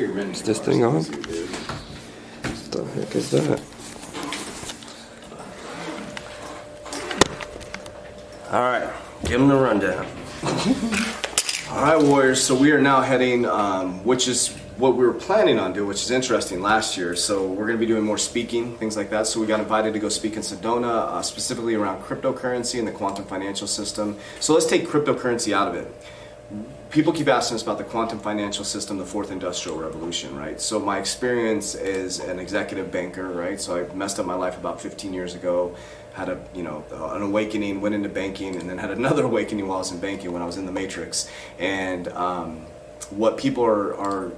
Is this thing on? What the heck is that? Alright, give them the rundown. Alright, Warriors, so we are now heading, which is what we were planning on doing, which is interesting last year. So we're going to be doing more speaking, things like that. So we got invited to go speak in Sedona, specifically around cryptocurrency and the quantum financial system. So let's take cryptocurrency out of it. People keep asking us about the quantum financial system, the fourth industrial revolution, right? So my experience as an executive banker, right? So I messed up my life about 15 years ago, had an awakening, went into banking, and then had another awakening while I was in banking when I was in the matrix. And what people are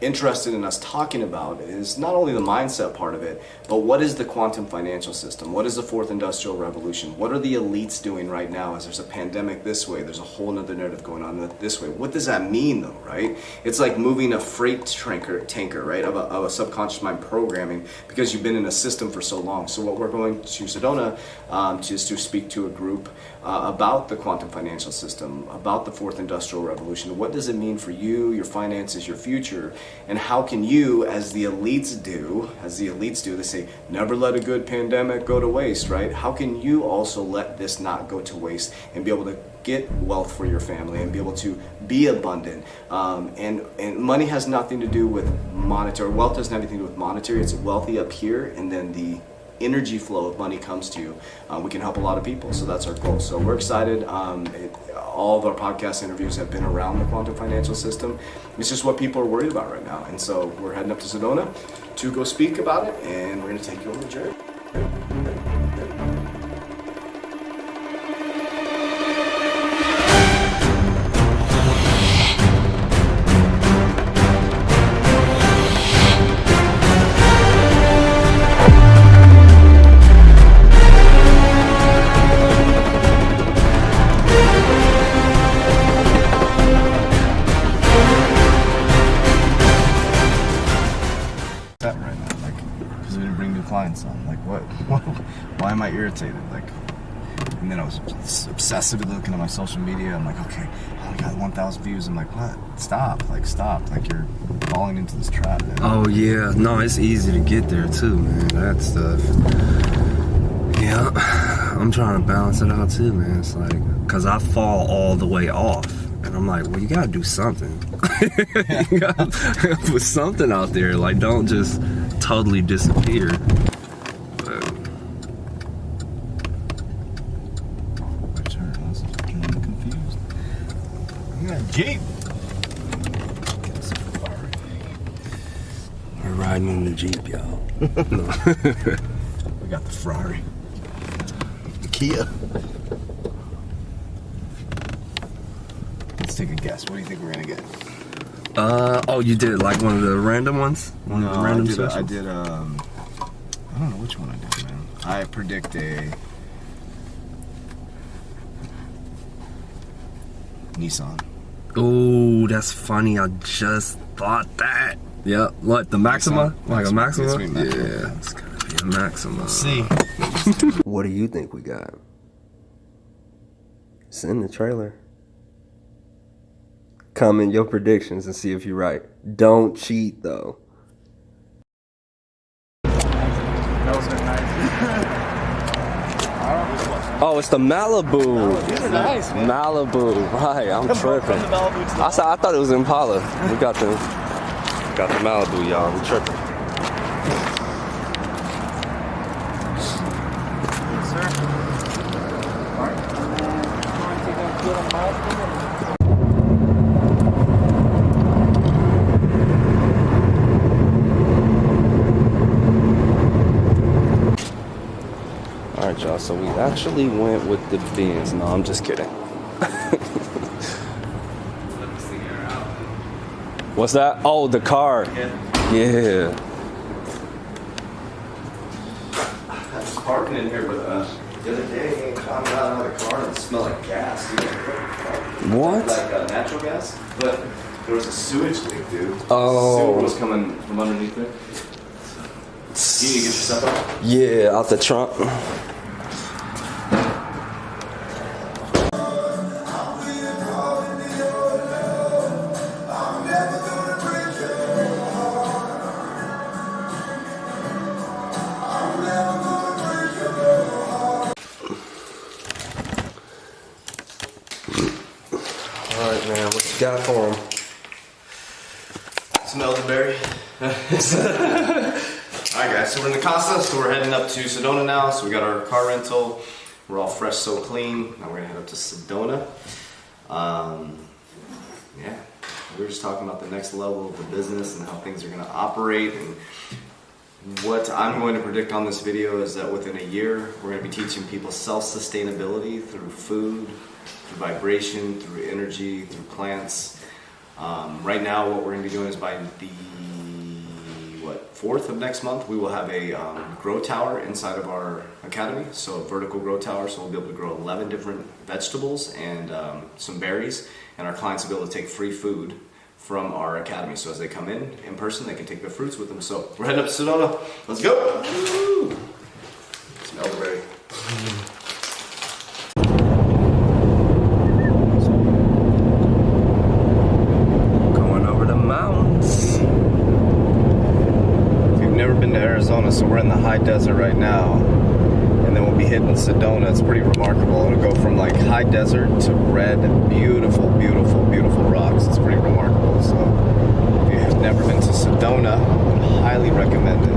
interested in us talking about is not only the mindset part of it, but what is the quantum financial system? What is the fourth industrial revolution? What are the elites doing right now as there's a pandemic this way, there's a whole nother narrative going on this way? What does that mean though, right? It's like moving a freight tanker, right, of a subconscious mind programming because you've been in a system for so long. So what we're going to Sedona is to speak to a group about the quantum financial system, about the fourth industrial revolution. What does it mean for you, your finances, your future? And how can you, as the elites do, they say, never let a good pandemic go to waste, right? How can you also let this not go to waste and be able to get wealth for your family and be able to be abundant? And money has nothing to do with monetary. Wealth doesn't have anything to do with monetary. It's wealthy up here, and then the energy flow of money comes to you. We can help a lot of people, so that's our goal. So we're excited. All of our podcast interviews have been around the quantum financial system. It's just what people are worried about right now, and so we're heading up to Sedona to go speak about it, and we're going to take you on the journey. Clients on, like, what why am I irritated? Like, and then I was obsessively looking at my social media. I'm like, okay, I only got 1,000 views. I'm like, what? Stop, like you're falling into this trap, man. Oh yeah, no, it's easy to get there too, man. That stuff. Yeah, I'm trying to balance it out too, man. It's like, cause I fall all the way off, and I'm like, well, you gotta do something. You gotta put something out there. Like, don't just totally disappear. But I'm confused. You got a Jeep. We're riding in the Jeep, y'all. We got the Ferrari. The Kia. Let's take a guess. What do you think we're gonna get? Oh, you did like one of the random ones? One of the random specials? I did, I don't know which one I did, man. I predict a Nissan. Oh, that's funny. I just thought that. Yep. What, the Maxima? Like a Maxima? Yeah, it's gonna be a Maxima. Let's see. What do you think we got? Send the trailer. Comment your predictions and see if you're right. Don't cheat though. That was nice. Oh, it's the Malibu. These are nice, man. Malibu, right? I'm tripping. I thought it was Impala. We got the Malibu, y'all. We tripping. Yes, sir. All right. Alright, y'all, so we actually went with the Benz. No, I'm just kidding. What's that? Oh, the car. Yeah. I was parking in here, but the other day, I got out of the car and it smelled like gas. What? Like natural gas, but there was a sewage leak, dude. Oh. Sewer was coming from underneath it. You need to get your stuff out? Yeah, out the trunk. you got for him? Some elderberry. Alright guys, so we're in the Casa, so we're heading up to Sedona now. So we got our car rental. We're all fresh, so clean. Now we're gonna head up to Sedona. Yeah, we were just talking about the next level of the business and how things are gonna operate. And what I'm going to predict on this video is that within a year, we're gonna be teaching people self-sustainability through food, through vibration, through energy, through plants. Right now, what we're going to be doing is by the 4th of next month, we will have a grow tower inside of our academy. So a vertical grow tower, so we'll be able to grow 11 different vegetables and some berries, and our clients will be able to take free food from our academy. So as they come in person, they can take their fruits with them. So we're heading up to Sedona. Let's go! Woo! Some elderberry. Arizona, so we're in the high desert right now, and then we'll be hitting Sedona. It's pretty remarkable. It'll go from like high desert to red, beautiful, beautiful, beautiful rocks. It's pretty remarkable. So if you have never been to Sedona, I would highly recommend it.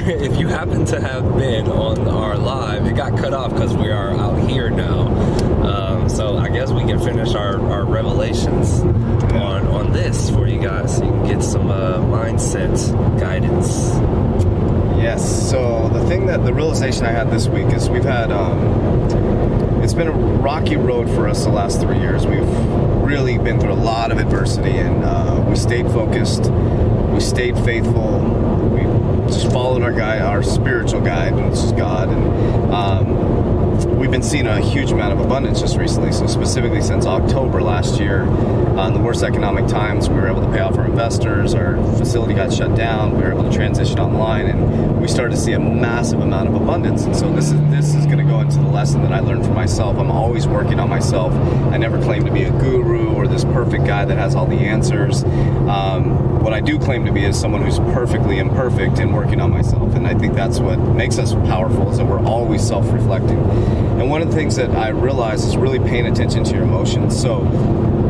If you happen to have been on our live, it got cut off because we are out here now. So I guess we can finish our revelations on this for you guys, so you can get some mindset guidance. Yes. So the realization I had this week is we've had it's been a rocky road for us the last 3 years. We've really been through a lot of adversity, and we stayed focused. We stayed faithful. We just followed our spiritual guide, which is God, and we've been seeing a huge amount of abundance just recently. So specifically since October last year, in the worst economic times, we were able to pay off our investors, our facility got shut down, we were able to transition online, and we started to see a massive amount of abundance. And so this is going to go into the lesson that I learned for myself. I'm always working on myself. I never claim to be a guru or this perfect guy that has all the answers. What I do claim to be is someone who's perfectly imperfect in working on myself. And I think that's what makes us powerful, is that we're always self-reflecting. And one of the things that I realized is really paying attention to your emotions. So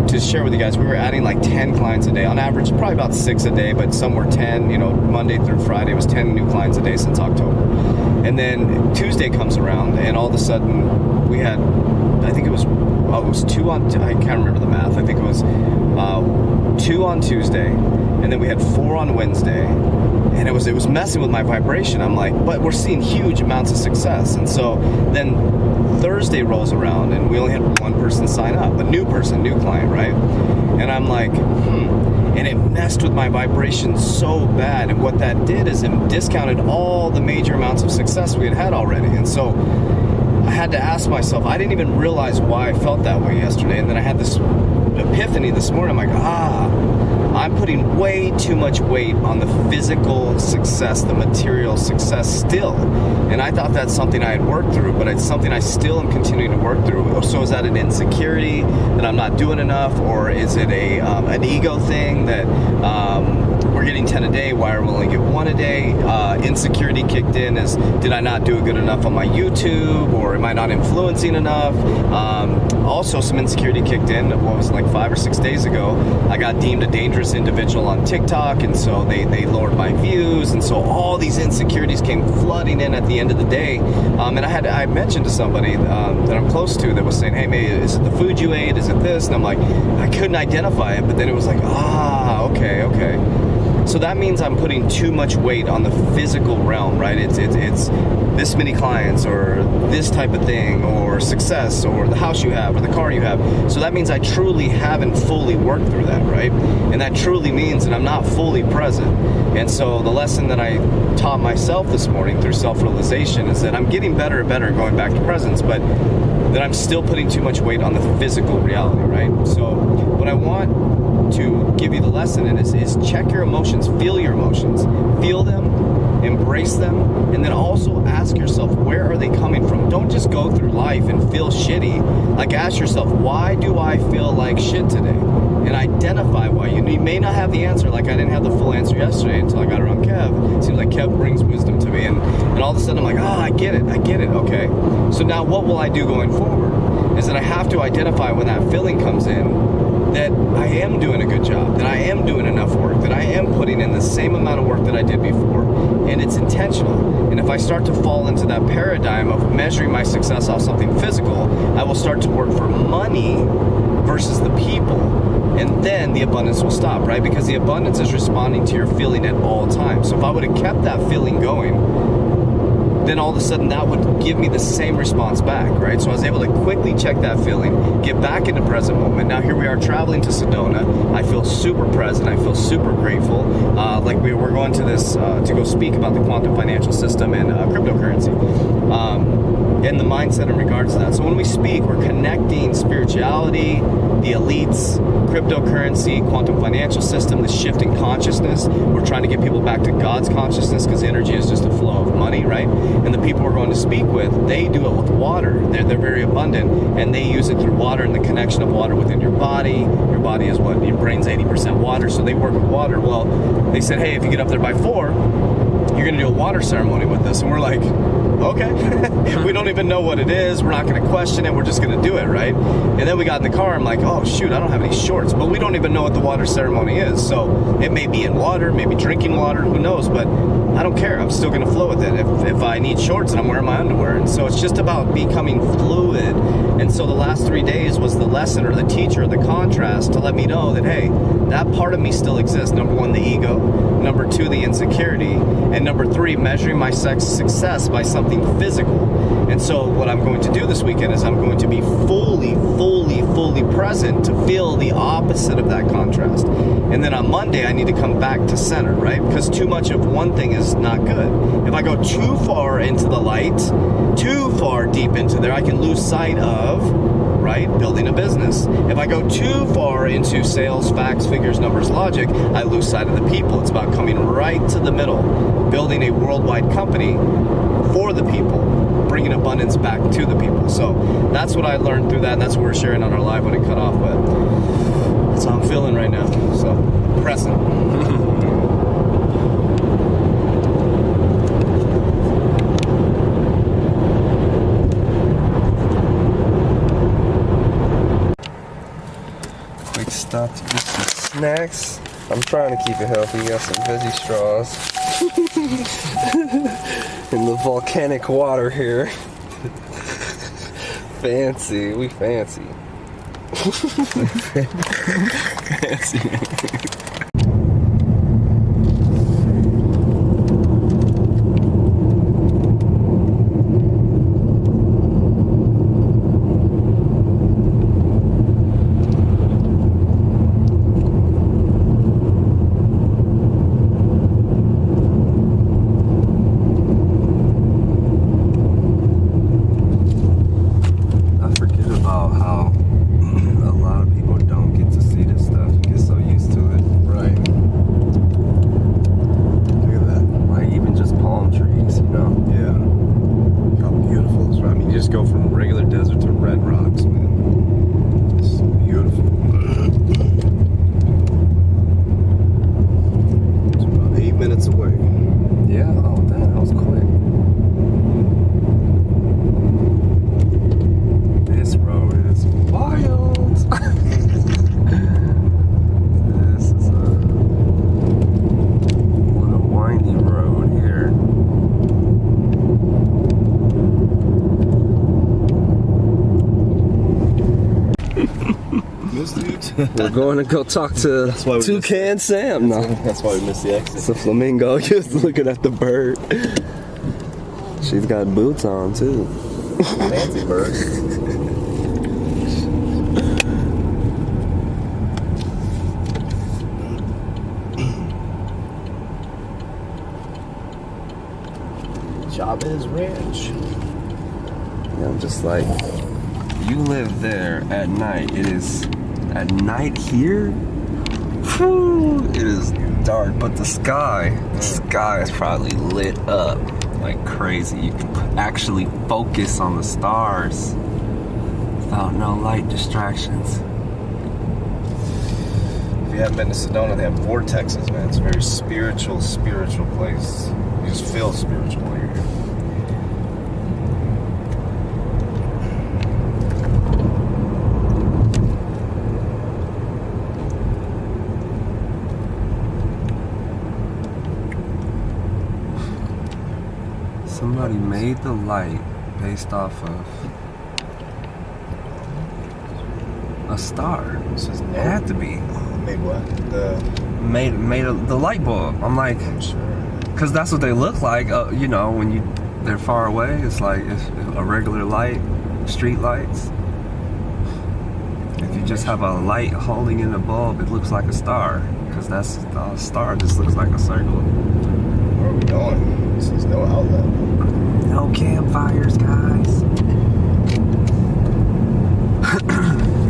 to share with you guys, we were adding like 10 clients a day. On average, probably about 6 a day, but some were 10. Monday through Friday was 10 new clients a day since October. And then Tuesday comes around, and all of a sudden we had, I think it was 2 on, I can't remember the math. I think it was 2 on Tuesday, and then we had 4 on Wednesday, and it was messing with my vibration. I'm like, but we're seeing huge amounts of success. And so then Thursday rolls around, and we only had 1 person sign up, a new person, new client, right? And I'm like, and it messed with my vibration so bad. And what that did is it discounted all the major amounts of success we had already. And so I had to ask myself, I didn't even realize why I felt that way yesterday. And then I had this epiphany this morning. I'm like, I'm putting way too much weight on the physical success, the material success still. And I thought that's something I had worked through, but it's something I still am continuing to work through. So is that an insecurity that I'm not doing enough? Or is it an ego thing that we're getting 10 a day, why are we only get 1 a day? Insecurity kicked in as, did I not do good enough on my YouTube? Or am I not influencing enough? Also some insecurity kicked in, what was it, like 5 or 6 days ago? I got deemed a dangerous individual on TikTok, and so they lowered my views, and so all these insecurities came flooding in at the end of the day. And I mentioned to somebody that I'm close to that was saying, hey, maybe is it the food you ate? Is it this? And I'm like, I couldn't identify it, but then it was like, okay. So that means I'm putting too much weight on the physical realm, right? It's this many clients, or this type of thing, or success, or the house you have, or the car you have. So that means I truly haven't fully worked through that, right? And that truly means that I'm not fully present. And so the lesson that I taught myself this morning through self-realization is that I'm getting better and better going back to presence, but that I'm still putting too much weight on the physical reality, right? So what I want to give you the lesson in is check your emotions, feel your emotions, feel them, embrace them, and then also ask yourself, where are they coming from? Don't just go through life and feel shitty. Like, ask yourself, why do I feel like shit today? And identify why. You may not have the answer. Like, I didn't have the full answer yesterday until I got around Kev. It seems like Kev brings wisdom to me, and all of a sudden I'm like, I get it, okay. So now what will I do going forward? Is that I have to identify when that feeling comes in that I am doing a good job, that I am doing enough work, that I am putting in the same amount of work that I did before, and it's intentional. And if I start to fall into that paradigm of measuring my success off something physical, I will start to work for money versus the people, and then the abundance will stop, right? Because the abundance is responding to your feeling at all times. So if I would have kept that feeling going, then all of a sudden that would give me the same response back, right? So I was able to quickly check that feeling, get back into present moment. Now here we are traveling to Sedona. I feel super present. I feel super grateful. Like we're going to this to go speak about the quantum financial system and cryptocurrency. And the mindset in regards to that. So when we speak, we're connecting spirituality, the elites, cryptocurrency, quantum financial system, the shift in consciousness. We're trying to get people back to God's consciousness because energy is just a flow of money, right? And the people we're going to speak with, they do it with water. They're very abundant, and they use it through water and the connection of water within your body. Your body is what? Your brain's 80% water, so they work with water. Well, they said, hey, if you get up there by 4, you're going to do a water ceremony with us. And we're like, okay. We don't even know what it is. We're not going to question it. We're just going to do it, right? And then we got in the car. I'm like, oh, shoot, I don't have any shorts. But we don't even know what the water ceremony is. So it may be in water, maybe drinking water, who knows? But I don't care. I'm still going to flow with it. If I need shorts and I'm wearing my underwear. And so it's just about becoming fluid. And so the last 3 days was the lesson or the teacher or the contrast to let me know that, hey, that part of me still exists. Number 1, the ego. Number 2, the insecurity. And number 3, measuring my success by something physical. And so what I'm going to do this weekend is I'm going to be fully present to feel the opposite of that contrast. And then on Monday, I need to come back to center, right? Because too much of one thing is not good. If I go too far into the light, too far deep into there, I can lose sight of, right, building a business. If I go too far into sales, facts, figures, numbers, logic, I lose sight of the people. It's about coming right to the middle, building a worldwide company for the people, bringing abundance back to the people. So that's what I learned through that, and that's what we're sharing on our live when it cut off. But that's how I'm feeling right now. So present. Quick stop to get some snacks. I'm trying to keep it healthy. Got some veggie straws. In the volcanic water here. Fancy. We fancy. Fancy. Go from regular desert to red rocks, man. It's beautiful. It's about 8 minutes away. Yeah, oh damn, that was quick. This road is wild. This is a windy road here. We're going to go talk to Toucan Sam. No, that's why we missed the exit. it's a flamingo. Just looking at the bird. She's got boots on too. Fancy bird. Chavez Ranch. Yeah, I'm just like, you live there at night. It is at night here. Whew, it is dark, but the sky is probably lit up like crazy. You can actually focus on the stars without no light distractions. If you haven't been to Sedona, they have vortexes, man. It's a very spiritual place. You just feel spiritual while you're here. Somebody made the light based off of a star. This is It had to be. Made what? Made the light bulb. I'm like, I'm sure. because that's what they look like. You know, when they're far away, it's like it's a regular light, street lights. If you just have a light holding in a bulb, it looks like a star. Because that's a star just looks like a circle. Where are we going? This is no outlet. No campfires, guys.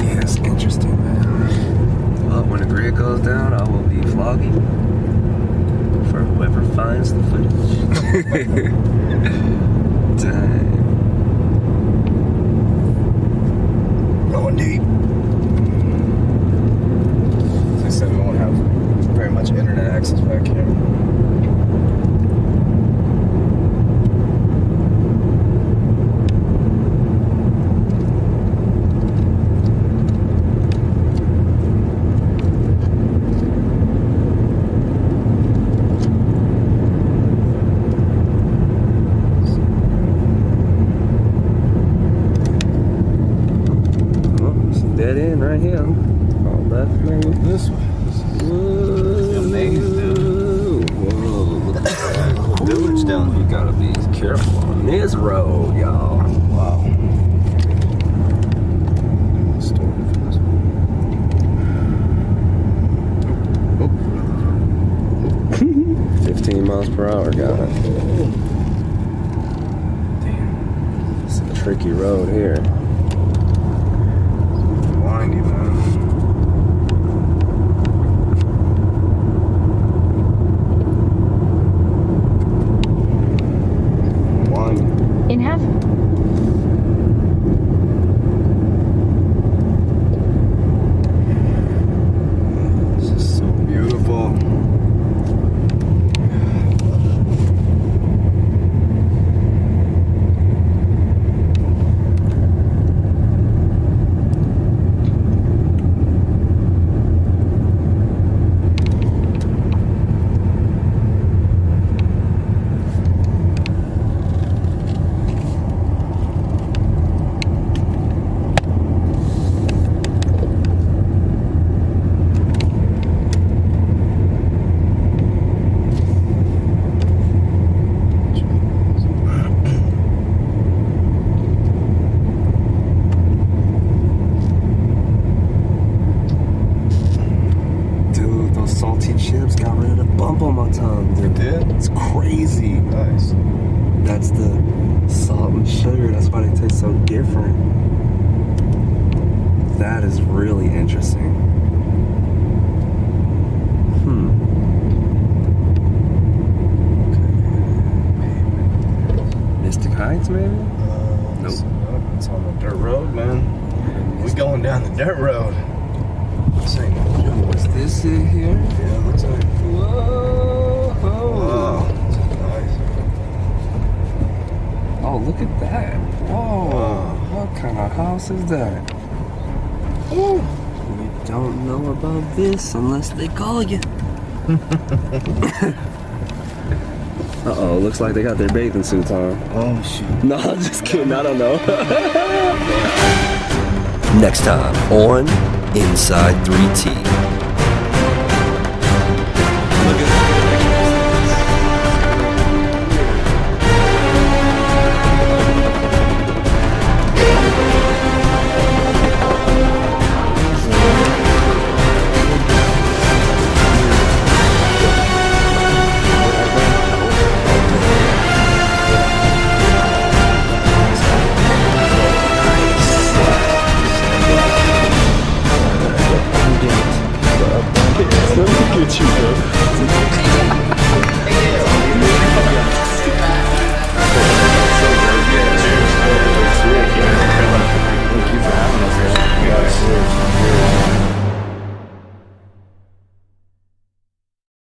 Yeah, it's interesting, man. Well, when the grid goes down, I will be vlogging for whoever finds the footage. Dang. Going deep. As I said, we won't have very much internet access back here. Dead end right here. All left lane. This way. Whoa. Amazing, dude. Whoa. Look at that. Whole village down You gotta be careful on this road, y'all. Wow. 15 miles per hour, guys. Damn. It's a tricky road here. Windy, man. Windy. In half. This is so beautiful. Salty chips got rid of the bump on my tongue, dude. It did? It's crazy. Nice. That's the salt and sugar. That's why they taste so different. That is really interesting. Mystic Heights, maybe? Nope. It's on the dirt road, man. We going down the dirt road. This ain't no joke. Is this it here? Yeah, looks like. Whoa! Wow. Nice. Oh, look at that. Whoa. Wow. What kind of house is that? We don't know about this unless they call you. Uh-oh, looks like they got their bathing suits on. Oh, shoot. No, I'm just kidding. I don't know. Next time on Inside 3T.